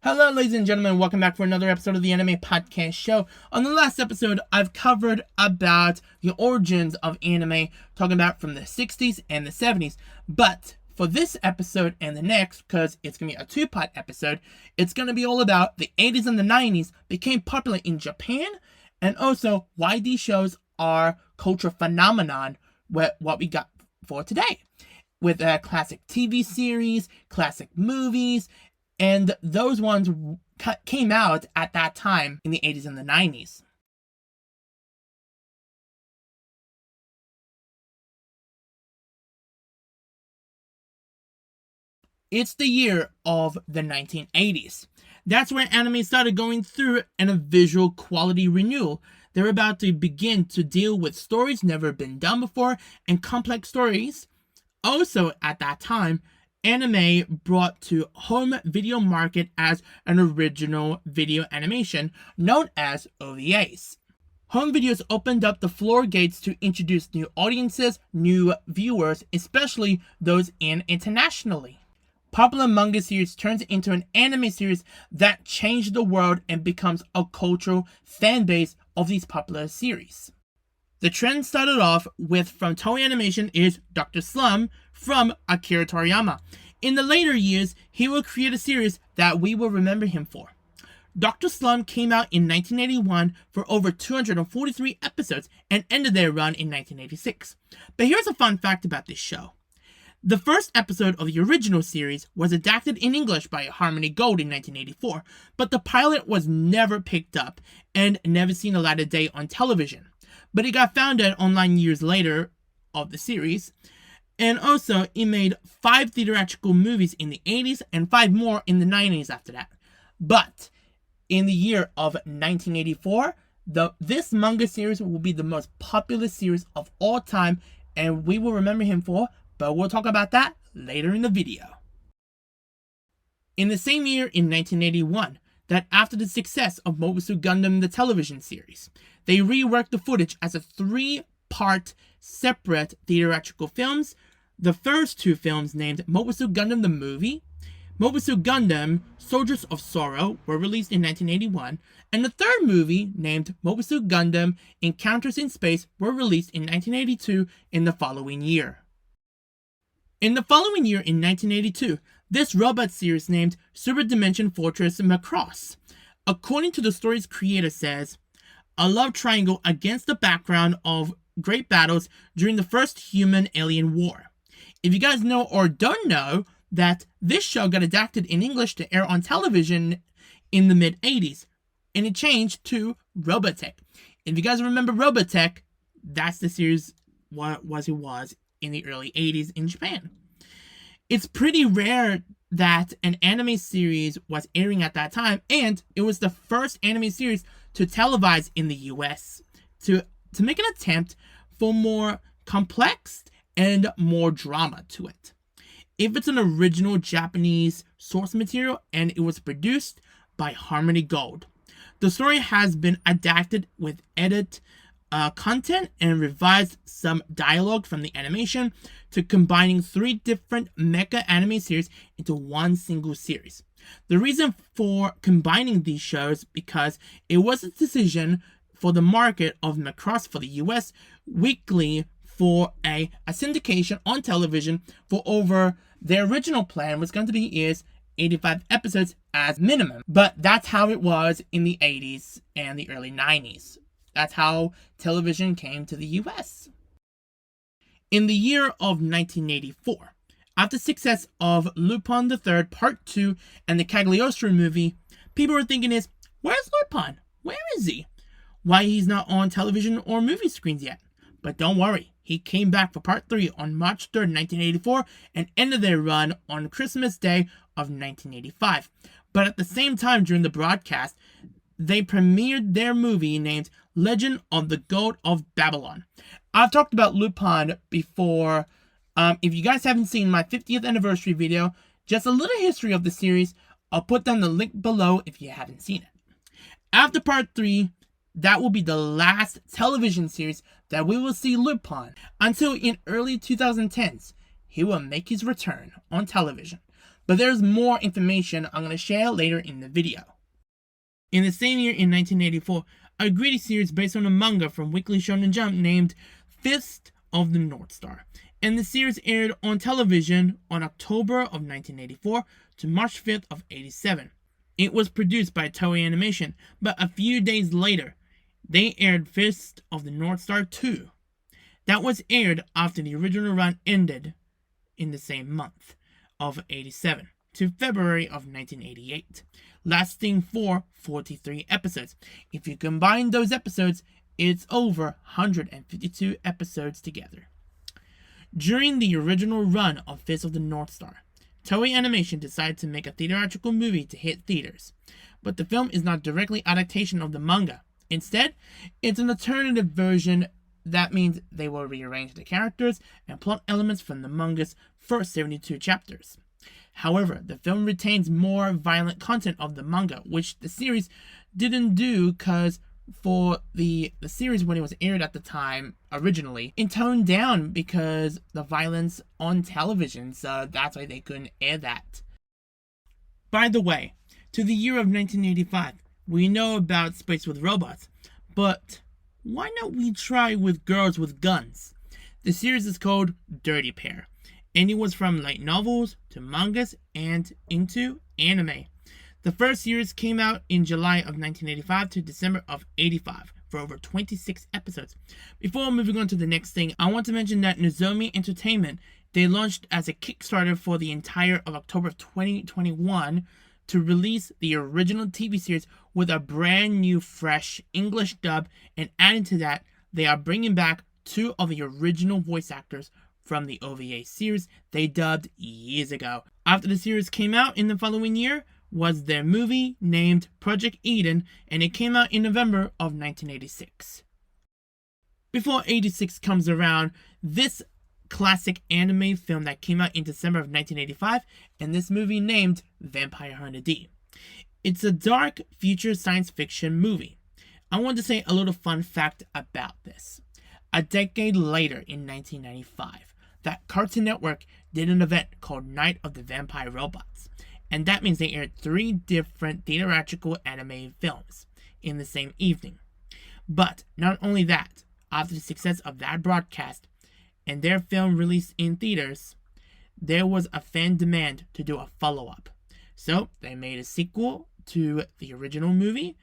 Hello, ladies and gentlemen. Welcome back for another episode of the Anime Podcast Show. On the last episode, I've covered about the origins of anime, talking about from the 60s and the 70s. But for this episode and the next, because it's going to be a two-part episode, it's going to be all about the 80s and the 90s became popular in Japan, and also why these shows are cultural phenomenon, what we got for today. With classic TV series, classic movies, and those ones came out at that time in the 80s and the 90s. It's the year of the 1980s. That's where anime started going through a visual quality renewal. They're about to begin to deal with stories never been done before and complex stories. Also, at that time, anime brought to home video market as an original video animation known as OVAs. Home videos opened up the floorgates to introduce new audiences, new viewers, especially those in internationally. Popular manga series turns into an anime series that changed the world and becomes a cultural fan base of these popular series. The trend started off with, from Toei Animation, is Dr. Slump from Akira Toriyama. In the later years, he will create a series that we will remember him for. Dr. Slump came out in 1981 for over 243 episodes and ended their run in 1986. But here's a fun fact about this show. The first episode of the original series was adapted in English by Harmony Gold in 1984, but the pilot was never picked up and never seen a light of day on television. But it got found out online years later of the series. And also, it made 5 theatrical movies in the 80s and 5 more in the 90s after that. But in the year of 1984, this manga series will be the most popular series of all time, and we will remember him for, but we'll talk about that later in the video. In the same year, in 1981, that after the success of Mobile Suit Gundam the television series, they reworked the footage as a 3-part separate theatrical films. The first 2 films, named Mobile Suit Gundam the Movie, Mobile Suit Gundam Soldiers of Sorrow, were released in 1981, and the third movie, named Mobile Suit Gundam Encounters in Space, were released in 1982 in the following year. In the following year, in 1982, this robot series named Super Dimension Fortress Macross. According to the story's creator says, a love triangle against the background of great battles during the first human-alien war. If you guys know or don't know, that this show got adapted in English to air on television in the mid-80s, and it changed to Robotech. If you guys remember Robotech, that's the series what it was in the early 80s in Japan. It's pretty rare that an anime series was airing at that time, and it was the first anime series to televise in the US to make an attempt for more complex and more drama to it. If it's an original Japanese source material and it was produced by Harmony Gold. The story has been adapted with edit content and revised some dialogue from the animation to combining 3 different mecha anime series into one single series. The reason for combining these shows because it was a decision for the market of Macross for the US weekly for a syndication on television for over. Their original plan was going to be 85 episodes as minimum, but that's how it was in the 80s and the early 90s. That's how television came to the US. In the year of 1984, after the success of Lupin III Part 2 and the Cagliostro movie, people were thinking where's Lupin? Where is he? Why he's not on television or movie screens yet? But don't worry, he came back for Part 3 on March 3rd, 1984, and ended their run on Christmas Day of 1985. But at the same time during the broadcast, they premiered their movie named Legend of the Gold of Babylon. I've talked about Lupin before. If you guys haven't seen my 50th anniversary video, just a little history of the series, I'll put down the link below if you haven't seen it. After Part 3, that will be the last television series that we will see Lupin until in early 2010s, he will make his return on television. but there's more information I'm going to share later in the video. In the same year, in 1984, a gritty series based on a manga from Weekly Shonen Jump named Fist of the North Star, and the series aired on television on October of 1984 to March 5th of 87. It was produced by Toei Animation, but a few days later, they aired Fist of the North Star 2. That was aired after the original run ended in the same month of 87 to February of 1988, lasting for 43 episodes. If you combine those episodes, it's over 152 episodes together. During the original run of Fist of the North Star, Toei Animation decided to make a theatrical movie to hit theaters, but the film is not directly adaptation of the manga. Instead, it's an alternative version. That means they will rearrange the characters and plot elements from the manga's first 72 chapters. However, the film retains more violent content of the manga, which the series didn't do because for the series when it was aired at the time originally, it toned down because the violence on television, so that's why they couldn't air that. By the way, to the year of 1985, we know about Space with Robots, but why not we try with Girls with Guns? The series is called Dirty Pair, and it was from light novels to mangas and into anime. The first series came out in July of 1985 to December of 85 for over 26 episodes. Before moving on to the next thing, I want to mention that Nozomi Entertainment, they launched as a Kickstarter for the entire of October of 2021 to release the original TV series with a brand new fresh English dub, and adding to that, they are bringing back 2 of the original voice actors from the OVA series they dubbed years ago. After the series came out in the following year was their movie named Project Eden, and it came out in November of 1986. Before 86 comes around, this classic anime film that came out in December of 1985, and this movie named Vampire Hunter D. It's a dark future science fiction movie. I want to say a little fun fact about this. A decade later, in 1995, that Cartoon Network did an event called Night of the Vampire Robots, and that means they aired 3 different theatrical anime films in the same evening. But not only that, after the success of that broadcast and their film released in theaters, there was a fan demand to do a follow-up. So they made a sequel to the original movie.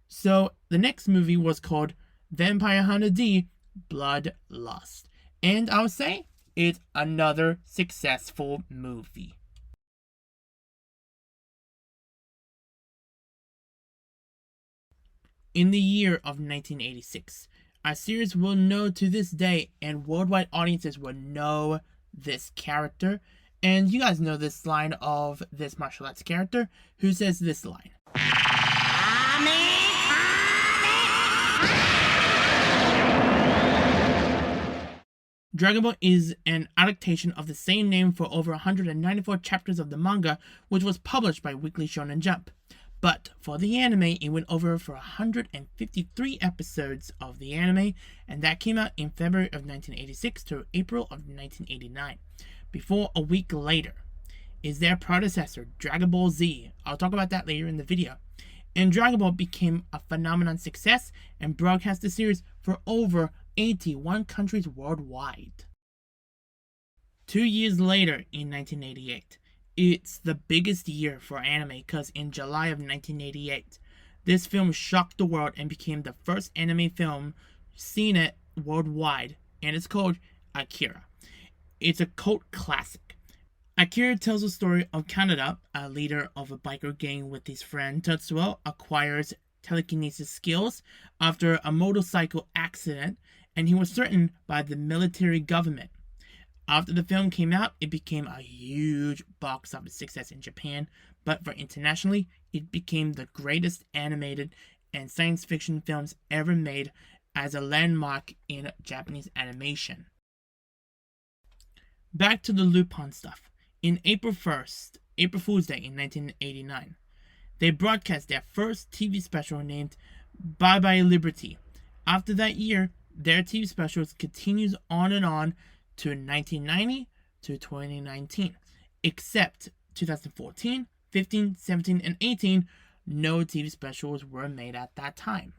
So the next movie was called Vampire Hunter D Bloodlust. And I would say it's another successful movie. In the year of 1986, a series we'll know to this day, and worldwide audiences will know this character. And you guys know this line of this martial arts character, who says this line. Dragon Ball is an adaptation of the same name for over 194 chapters of the manga, which was published by Weekly Shonen Jump. But for the anime, it went over for 153 episodes of the anime, and that came out in February of 1986 to April of 1989. Before a week later is their predecessor, Dragon Ball Z. I'll talk about that later in the video. And Dragon Ball became a phenomenon success and broadcast the series for over 81 countries worldwide. 2 years later, in 1988, it's the biggest year for anime because in July of 1988, this film shocked the world and became the first anime film seen it worldwide, and it's called Akira. It's a cult classic. Akira tells the story of Kaneda, a leader of a biker gang with his friend Tetsuo, acquires telekinesis skills after a motorcycle accident, and he was threatened by the military government. After the film came out, it became a huge box office success in Japan, but for internationally, it became the greatest animated and science fiction films ever made as a landmark in Japanese animation. Back to the Lupin stuff. In April Fool's Day in 1989, they broadcast their first TV special named Bye Bye Liberty. After that year, their TV specials continues on and on to 1990 to 2019, except 2014, 15, 17, and 18, no TV specials were made at that time.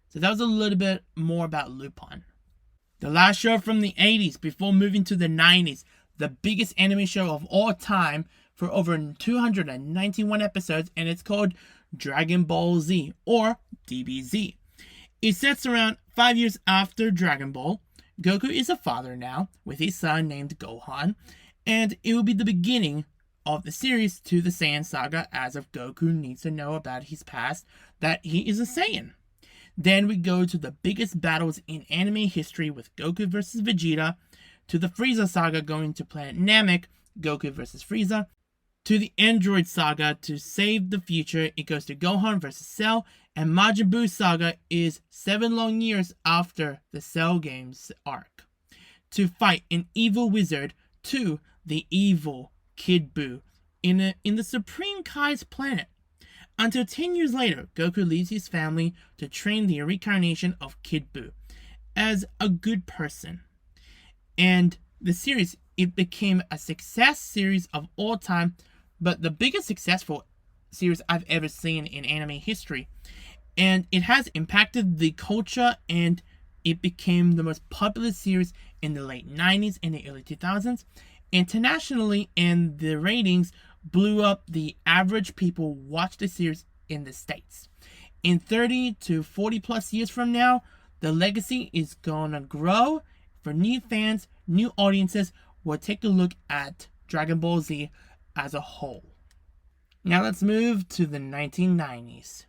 So that was a little bit more about Lupin. The last show from the 80s before moving to the 90s, the biggest anime show of all time for over 291 episodes, and it's called Dragon Ball Z, or DBZ. It sets around 5 years after Dragon Ball. Goku is a father now, with his son named Gohan, and it will be the beginning of the series to the Saiyan saga, as if Goku needs to know about his past, that he is a Saiyan. Then we go to the biggest battles in anime history with Goku vs. Vegeta, to the Frieza saga going to planet Namek, Goku vs. Frieza, to the Android saga to save the future, it goes to Gohan vs. Cell, and Majin Buu saga is 7 long years after the Cell games arc, to fight an evil wizard to the evil Kid Buu in the Supreme Kai's planet. Until 10 years later, Goku leaves his family to train the reincarnation of Kid Buu as a good person. And the series, it became a success series of all time, but the biggest successful series I've ever seen in anime history. And it has impacted the culture, and it became the most popular series in the late 90s and the early 2000s. Internationally, and the ratings blew up. The average people watch the series in the States. In 30 to 40 plus years from now, the legacy is gonna grow. For new fans, new audiences will take a look at Dragon Ball Z as a whole. Now let's move to the 1990s.